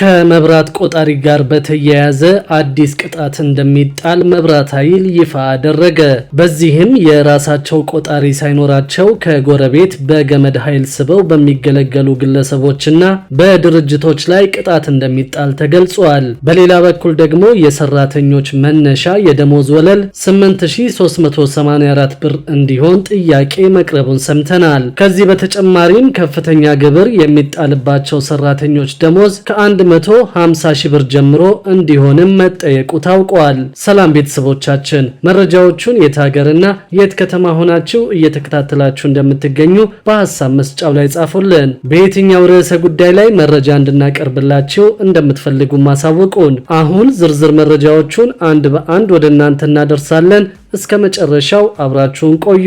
ከመብራት ቆጣሪ ጋር በተያያዘ አዲስ ቅጣት እንደሚጣል መብራት ኃይል ይፋ አደረገ። በዚህም የራሳቸው ቆጣሪ ሳይኖራቸው ከጎረቤት በገመድ ኃይል ስበው በሚገለገሉ ግለሰቦችና በድርጅቶች ላይ ቅጣት እንደሚጣል ተገልጿል። በሌላ በኩል ደግሞ የሰራተኞች መነሻ የደሞዝ ወለል 8384 ብር እንዲሆን ጥያቄ መቅረቡን ሰምተናል። ከዚህ በተጨማሪም ከፍተኛ ግብር የሚጣልባቸው ሰራተኞች ደሞዝ ከ150 ሺህ ብር ጀምሮ እንዲሆንም መጠየቁ ታውቋል። ሰላም ቤተሰቦቻችን፣ መረጃዎቹን የት ሀገርና የት ከተማ ሆናችሁ እየተከታተላችሁ እንደምትገኙ በሐሳብ መስጫው ላይ ጻፉልን። በየትኛው ርዕሰ ጉዳይ ላይ መረጃ እንድናቀርብላችሁ እንደምትፈልጉ ማሳወቁን። አሁን ዝርዝር መረጃዎቹን አንድ በአንድ ወደ እናንተ እናደርሳለን። እስከ መጨረሻው አብራችሁን ቆዩ።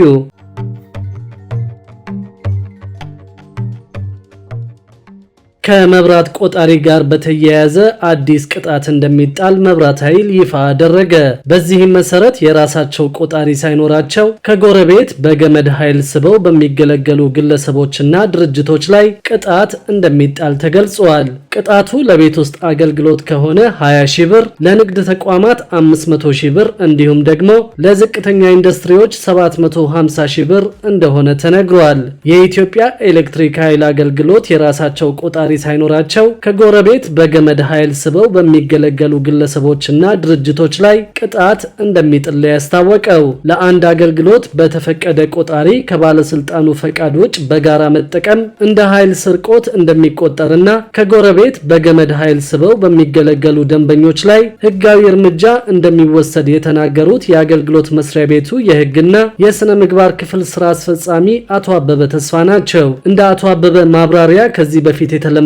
ከመብራት ቆጣሪ ጋር በተያያዘ አዲስ ቅጣት እንደሚጣል መብራት ኃይል ይፋ አደረገ። በዚህም መሰረት የራሳቸው ቆጣሪ ሳይኖራቸው ከጎረቤት በገመድ ኃይል ስበው በሚገለገሉ ግለሰቦችና ድርጅቶች ላይ ቅጣት እንደሚጣል ተገልጿል። ቅጣቱ ለቤት ውስጥ አገልግሎት ከሆነ 20 ሺህ ብር፣ ለንግድ ተቋማት 500 ሺህ ብር እንዲሁም ደግሞ ለዝቅተኛ ኢንዱስትሪዎች 750 ሺህ ብር እንደሆነ ተነግሯል። የኢትዮጵያ ኤሌክትሪክ ኃይል አገልግሎት የራሳቸው ቆጣሪ ሳይኖራቸው ከጎረቤት በገመድ ኃይል ስበው በሚገለገሉ ግለሰቦችና ድርጅቶች ላይ ቅጣት እንደሚጥል ያስታወቀው ለአንድ አገልግሎት በተፈቀደ ቆጣሪ ከባለስልጣኑ ፈቃድ ውጭ በጋራ መጠቀም እንደ ኃይል ስርቆት እንደሚቆጠርና ከጎረቤት በገመድ ኃይል ስበው በሚገለገሉ ደንበኞች ላይ ሕጋዊ እርምጃ እንደሚወሰድ የተናገሩት የአገልግሎት መስሪያ ቤቱ የሕግና የሥነ ምግባር ክፍል ስራ አስፈጻሚ አቶ አበበ ተስፋ ናቸው። እንደ አቶ አበበ ማብራሪያ ከዚህ በፊት የተለመደውና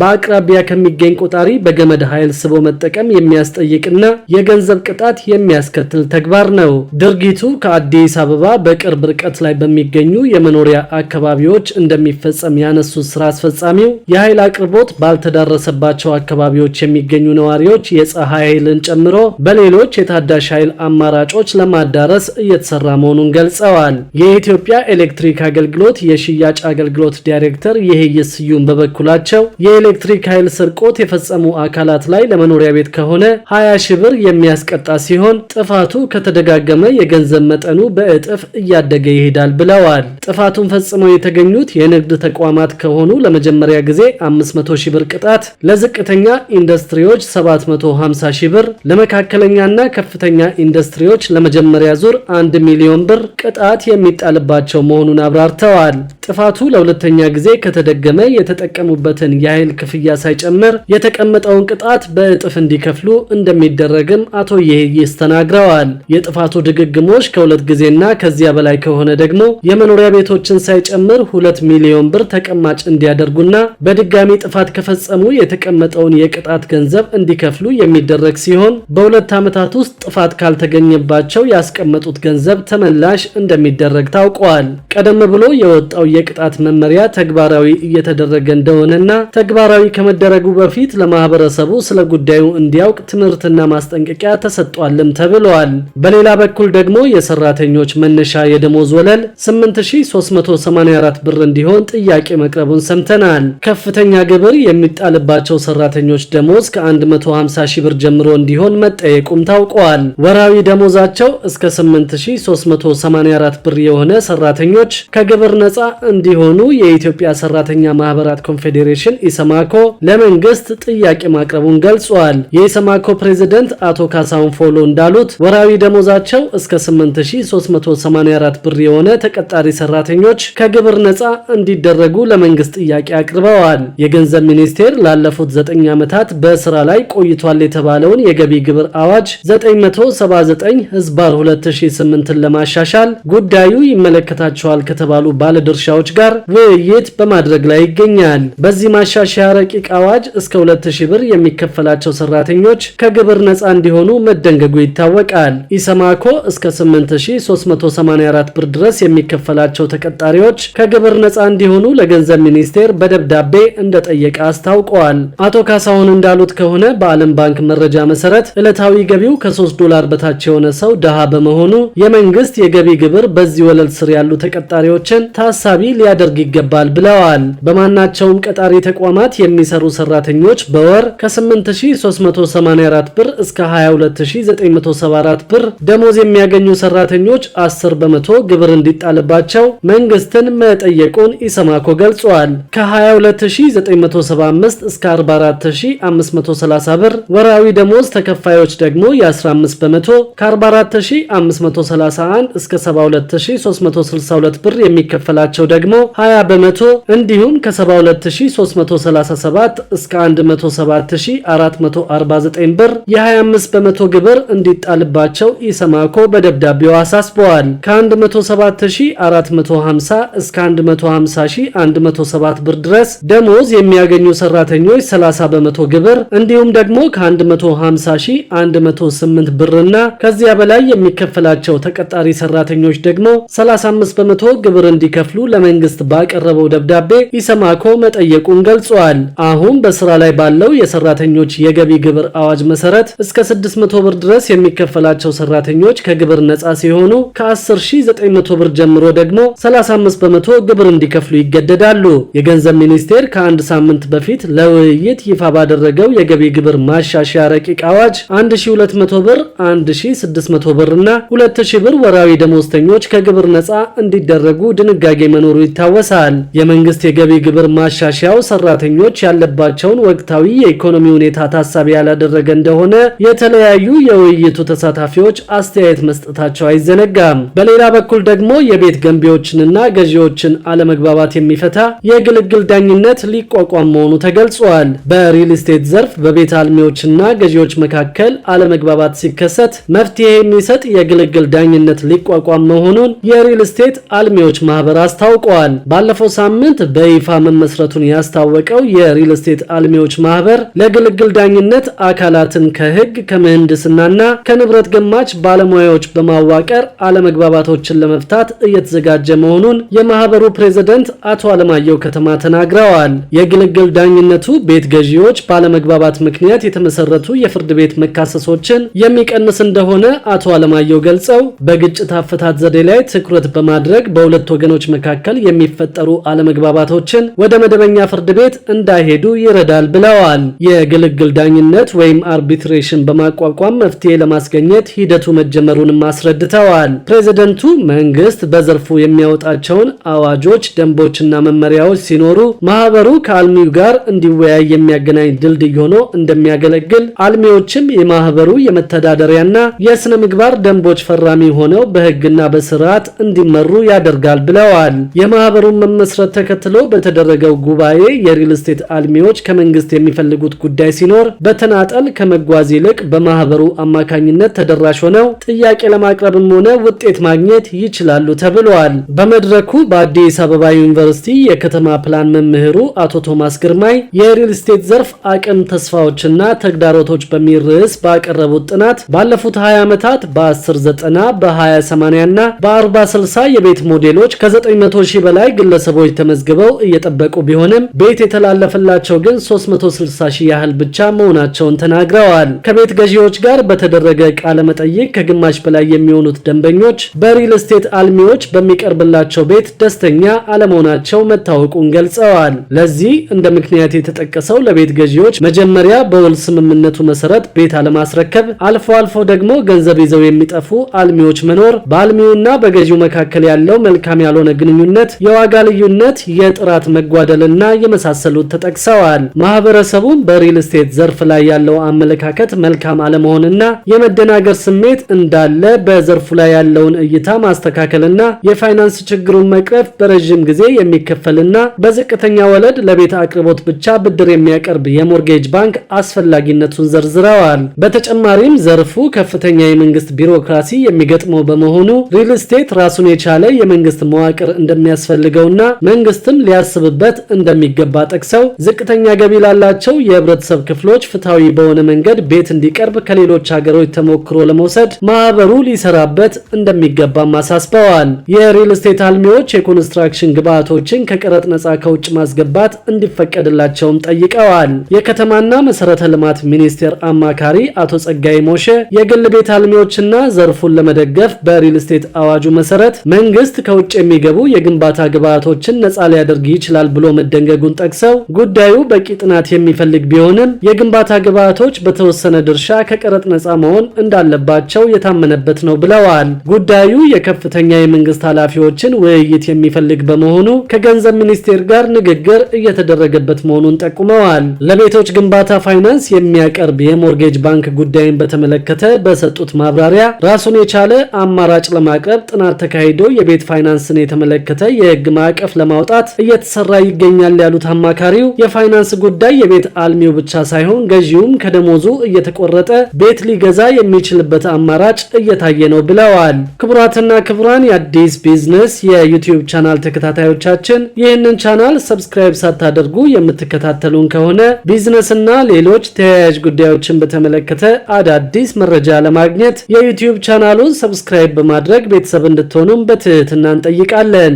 በአቅራቢያ ከሚገኝ ቆጣሪ በገመድ ኃይል ስቦ መጠቀም የሚያስጠይቅና የገንዘብ ቅጣት የሚያስከትል ተግባር ነው። ድርጊቱ ከአዲስ አበባ በቅርብ ርቀት ላይ በሚገኙ የመኖሪያ አካባቢዎች እንደሚፈጸም ያነሱት ስራ አስፈጻሚው የኃይል አቅርቦት ባልተዳረሰባቸው አካባቢዎች የሚገኙ ነዋሪዎች የፀሐይ ኃይልን ጨምሮ በሌሎች የታዳሽ ኃይል አማራጮች ለማዳረስ እየተሰራ መሆኑን ገልጸዋል። የኢትዮጵያ ኤሌክትሪክ አገልግሎት የሽያጭ አገልግሎት ዳይሬክተር ይሄይስ ስዩም በበኩላቸው የኤሌክትሪክ ኃይል ስርቆት የፈጸሙ አካላት ላይ ለመኖሪያ ቤት ከሆነ 20 ሺህ ብር የሚያስቀጣ ሲሆን ጥፋቱ ከተደጋገመ የገንዘብ መጠኑ በእጥፍ እያደገ ይሄዳል ብለዋል። ጥፋቱን ፈጽመው የተገኙት የንግድ ተቋማት ከሆኑ ለመጀመሪያ ጊዜ 500 ሺህ ብር ቅጣት፣ ለዝቅተኛ ኢንዱስትሪዎች 750 ሺህ ብር፣ ለመካከለኛና ከፍተኛ ኢንዱስትሪዎች ለመጀመሪያ ዙር 1 ሚሊዮን ብር ቅጣት የሚጣልባቸው መሆኑን አብራርተዋል። ጥፋቱ ለሁለተኛ ጊዜ ከተደገመ የተጠቀሙበትን የኃይል ክፍያ ሳይጨምር የተቀመጠውን ቅጣት በእጥፍ እንዲከፍሉ እንደሚደረግም አቶ ይሄይስ ተናግረዋል። የጥፋቱ ድግግሞሽ ከሁለት ጊዜና ከዚያ በላይ ከሆነ ደግሞ የመኖሪያ ቤቶችን ሳይጨምር 2 ሚሊዮን ብር ተቀማጭ እንዲያደርጉና በድጋሚ ጥፋት ከፈጸሙ የተቀመጠውን የቅጣት ገንዘብ እንዲከፍሉ የሚደረግ ሲሆን በ2 ዓመታት ውስጥ ጥፋት ካልተገኘባቸው ያስቀመጡት ገንዘብ ተመላሽ እንደሚደረግ ታውቋል። ቀደም ብሎ የወጣው የቅጣት መመሪያ ተግባራዊ እየተደረገ እንደሆነና ተግባራዊ ከመደረጉ በፊት ለማህበረሰቡ ስለ ጉዳዩ እንዲያውቅ ትምህርትና ማስጠንቀቂያ ተሰጥቷልም ተብሏል። በሌላ በኩል ደግሞ የሰራተኞች መነሻ የደሞዝ ወለል 8384 ብር እንዲሆን ጥያቄ መቅረቡን ሰምተናል። ከፍተኛ ግብር የሚጣልባቸው ሰራተኞች ደሞዝ ከ150 ሺህ ብር ጀምሮ እንዲሆን መጠየቁም ታውቋል። ወራዊ ደሞዛቸው እስከ 8384 ብር የሆነ ሰራተኞች ከግብር ነፃ እንዲሆኑ የኢትዮጵያ ሰራተኛ ማህበራት ኮንፌዴሬሽን ኢሰማኮ ለመንግስት ጥያቄ ማቅረቡን ገልጿል። የኢሰማኮ ፕሬዝዳንት አቶ ካሳሁን ፎሎ እንዳሉት ወራዊ ደሞዛቸው እስከ 8384 ብር የሆነ ተቀጣሪ ሰራተኞች ከግብር ነፃ እንዲደረጉ ለመንግስት ጥያቄ አቅርበዋል። የገንዘብ ሚኒስቴር ላለፉት 9 ዓመታት በስራ ላይ ቆይቷል የተባለውን የገቢ ግብር አዋጅ 979/2008 ለማሻሻል ጉዳዩ ይመለከታቸዋል ከተባሉ ባለድርሻዎች ጋር ውይይት በማድረግ ላይ ይገኛል። በዚህ ማሻሻያ ረቂቅ አዋጅ እስከ 2000 ብር የሚከፈላቸው ሰራተኞች ከግብር ነፃ እንዲሆኑ መደንገጉ ይታወቃል። ኢሰማኮ እስከ 8384 ብር ድረስ የሚከፈላቸው ተቀጣሪዎች ከግብር ነፃ እንዲሆኑ ለገንዘብ ሚኒስቴር በደብዳቤ እንደጠየቀ አስታውቀዋል። አቶ ካሳሁን እንዳሉት ከሆነ በዓለም ባንክ መረጃ መሰረት ዕለታዊ ገቢው $3 በታች የሆነ ሰው ድሃ በመሆኑ የመንግስት የገቢ ግብር በዚህ ወለል ስር ያሉ ተቀጣሪዎችን ታሳቢ ሊያደርግ ይገባል ብለዋል። በማናቸውም ቀጣሪ ተቋማት የሚሰሩ ሰራተኞች በወር ከ8384 ብር እስከ 22974 ብር ደሞዝ የሚያገኙ ሰራተኞች 10 በመቶ ግብር እንዲጣልባቸው መንግስትን መጠየቁን ኢሰማኮ ገልጿል። ከ22975 እስከ 44530 ብር ወራዊ ደሞዝ ተከፋዮች ደግሞ የ15 በመቶ ከ44531 እስከ 72362 ብር የሚከፈላቸው ደግሞ 20 በመቶ እንዲሁም ከ72337 እስከ 107449 ብር የ25 በመቶ ግብር እንዲጣልባቸው ኢሰማኮ በደብዳቤው አሳስበዋል። ከ107450 እስከ 150107 ብር ድረስ ደሞዝ የሚያገኙ ሰራተኞች 30 በመቶ ግብር እንዲሁም ደግሞ ከ150108 ብርና ከዚያ በላይ የሚከፈላቸው ተቀጣሪ ሰራተኞች ደግሞ 35 በመቶ ግብር እንዲከፍሉ ለመንግስት ባቀረበው ደብዳቤ ኢሰማኮ መጠየቁን ገልጿል። አሁን በስራ ላይ ባለው የሰራተኞች የገቢ ግብር አዋጅ መሰረት እስከ 600 ብር ድረስ የሚከፈላቸው ሰራተኞች ከግብር ነፃ ሲሆኑ ከ10900 ብር ጀምሮ ደግሞ 35 በመቶ ግብር እንዲከፍሉ ይገደዳሉ። የገንዘብ ሚኒስቴር ከአንድ ሳምንት በፊት ለውይይት ይፋ ባደረገው የገቢ ግብር ማሻሻያ ረቂቅ አዋጅ 1200 ብር፣ 1600 ብር እና 2000 ብር ወራዊ ደሞዝተኞች ከግብር ነፃ እንዲደረጉ ድንጋጌ መኖሩ ይታወሳል። የመንግስት የገቢ ግብር ማሻሻያው ሰራተኞች ያለባቸውን ወቅታዊ የኢኮኖሚ ሁኔታ ታሳቢ ያላደረገ እንደሆነ የተለያዩ የውይይቱ ተሳታፊዎች አስተያየት መስጠታቸው አይዘነጋም። በሌላ በኩል ደግሞ የቤት ገንቢዎችንና ገዢዎችን አለመግባባት የሚፈታ የግልግል ዳኝነት ሊቋቋም መሆኑ ተገልጿል። በሪል ስቴት ዘርፍ በቤት አልሚዎችና ገዢዎች መካከል አለመግባባት ሲከሰት መፍትሄ የሚሰጥ የግልግል ዳኝነት ሊቋቋም መሆኑን የሪል ስቴት አልሚዎች ማህበር አስታውቀዋል። ባለፈው ሳምንት በይፋ መመስረቱን ያስታወቀው የሪል ስቴት አልሚዎች ማህበር ለግልግል ዳኝነት አካላትን ከህግ ከምህንድስናና ከንብረት ገማች ባለሙያዎች በማዋቀር አለመግባባቶችን ለመፍታት እየተዘጋጀ መሆኑን የማህበሩ ፕሬዝዳንት አቶ አለማየሁ ከተማ ተናግረዋል። የግልግል ዳኝነቱ ቤት ገዢዎች ባለመግባባት ምክንያት የተመሰረቱ የፍርድ ቤት መካሰሶችን የሚቀንስ እንደሆነ አቶ አለማየሁ ገልጸው በግጭት አፈታት ዘዴ ላይ ትኩረት በማድረግ በሁለት ወገኖች መካከል የሚፈጠሩ አለመግባባቶችን ወደ መደበኛ ፍርድ ቤት እንዳይሄዱ ይረዳል ብለዋል። የግልግል ዳኝነት ወይም አርቢትሬሽን በማቋቋም መፍትሄ ለማስገኘት ሂደቱ መጀመሩንም አስረድተዋል። ፕሬዝዳንቱ መንግስት በዘርፉ የሚያወጣቸውን አዋጆች፣ ደንቦችና መመሪያዎች ሲኖሩ ማህበሩ ከአልሚው ጋር እንዲወያይ የሚያገናኝ ድልድይ ሆኖ እንደሚያገለግል፣ አልሚዎችም የማህበሩ የመተዳደሪያና የስነ ምግባር ደንቦች ፈራሚ ሆነው በህግና በስርዓት እንዲመሩ ያደርጋል ብለዋል። የማህበሩን መመስረት ተከትሎ በተደረገው ጉባኤ የሪል ስቴት አልሚዎች ከመንግስት የሚፈልጉት ጉዳይ ሲኖር በተናጠል ከመጓዝ ይልቅ በማህበሩ አማካኝነት ተደራሽ ሆነው ጥያቄ ለማቅረብም ሆነ ውጤት ማግኘት ይችላሉ ተብሏል። በመድረኩ በአዲስ አበባ ዩኒቨርሲቲ የከተማ ፕላን መምህሩ አቶ ቶማስ ግርማይ የሪል ስቴት ዘርፍ አቅም፣ ተስፋዎችና ተግዳሮቶች በሚል ርዕስ ባቀረቡት ጥናት ባለፉት 20 ዓመታት በ1090 በ2080 እና በ4060 የቤት ሞዴሎች ከ900 ሺህ በላይ ግለሰቦች ተመዝግበው እየጠበቁ ቢሆንም ቤት የተላለፈላቸው ግን 360 ሺህ ያህል ብቻ መሆናቸውን ተናግረዋል። ከቤት ገዢዎች ጋር በተደረገ ቃለ መጠይቅ ከግማሽ በላይ የሚሆኑት ደንበኞች በሪል ስቴት አልሚዎች በሚቀርብላቸው ቤት ደስተኛ አለመሆናቸው መታወቁን ገልጸዋል። ለዚህ እንደ ምክንያት የተጠቀሰው ለቤት ገዢዎች መጀመሪያ በውል ስምምነቱ መሰረት ቤት አለማስረከብ፣ አልፎ አልፎ ደግሞ ገንዘብ ይዘው የሚጠፉ አልሚዎች መኖር፣ በአልሚውና በገዢው መካከል ያለው መልካም ያልሆነ ግንኙነት፣ የዋጋ ልዩነት፣ የጥራት መጓደልና የመሳሰሉት ተጠቅሰዋል። ማህበረሰቡም በሪል ስቴት ዘርፍ ላይ ያለው አመለካከት መልካም አለመሆንና የመደናገር ስሜት እንዳለ፣ በዘርፉ ላይ ያለውን እይታ ማስተካከልና የፋይናንስ ችግሩን መቅረፍ በረጅም ጊዜ የሚከፈልና በዝቅተኛ ወለድ ለቤት አቅርቦት ብቻ ብድር የሚያቀርብ የሞርጌጅ ባንክ አስፈላጊነቱን ዘርዝረዋል። በተጨማሪም ዘርፉ ከፍተኛ የመንግስት ቢሮክራሲ የሚገጥመው በመሆኑ ሪል ስቴት ራሱን የቻለ የመንግስት መዋቅር እንደሚያስፈልገውና መንግስትም ሊያስብበት እንደሚገባ ጠቅሰው ዝቅተኛ ገቢ ላላቸው የህብረተሰብ ክፍሎች ፍትሃዊ በሆነ መንገድ ቤት እንዲቀርብ ከሌሎች ሀገሮች ተሞክሮ ለመውሰድ ማህበሩ ሊሰራበት እንደሚገባም አሳስበዋል። የሪል ስቴት አልሚዎች የኮንስትራክሽን ግብዓቶችን ከቀረጥ ነፃ ከውጭ ማስገባት እንዲፈቀድ እንዲደረግላቸውም ጠይቀዋል። የከተማና መሰረተ ልማት ሚኒስቴር አማካሪ አቶ ጸጋይ ሞሼ የግል ቤት አልሚዎችና ዘርፉን ለመደገፍ በሪል ስቴት አዋጁ መሰረት መንግስት ከውጭ የሚገቡ የግንባታ ግብዓቶችን ነፃ ሊያደርግ ይችላል ብሎ መደንገጉን ጠቅሰው ጉዳዩ በቂ ጥናት የሚፈልግ ቢሆንም የግንባታ ግብዓቶች በተወሰነ ድርሻ ከቀረጥ ነፃ መሆን እንዳለባቸው የታመነበት ነው ብለዋል። ጉዳዩ የከፍተኛ የመንግስት ኃላፊዎችን ውይይት የሚፈልግ በመሆኑ ከገንዘብ ሚኒስቴር ጋር ንግግር እየተደረገበት መሆኑን ጠቁመዋል። ለቤቶች ግንባታ ፋይናንስ የሚያቀርብ የሞርጌጅ ባንክ ጉዳይን በተመለከተ በሰጡት ማብራሪያ ራሱን የቻለ አማራጭ ለማቅረብ ጥናት ተካሂዶ የቤት ፋይናንስን የተመለከተ የህግ ማዕቀፍ ለማውጣት እየተሰራ ይገኛል ያሉት አማካሪው የፋይናንስ ጉዳይ የቤት አልሚው ብቻ ሳይሆን ገዢውም ከደሞዙ እየተቆረጠ ቤት ሊገዛ የሚችልበት አማራጭ እየታየ ነው ብለዋል። ክቡራትና ክቡራን የአዲስ ቢዝነስ የዩቲዩብ ቻናል ተከታታዮቻችን ይህንን ቻናል ሰብስክራይብ ሳታደርጉ የምትከታተሉን ከሆነ ቢዝነስና ሌሎች ተያያዥ ጉዳዮችን በተመለከተ አዳዲስ መረጃ ለማግኘት የዩቲዩብ ቻናሉን ሰብስክራይብ በማድረግ ቤተሰብ እንድትሆኑም በትህትና እንጠይቃለን።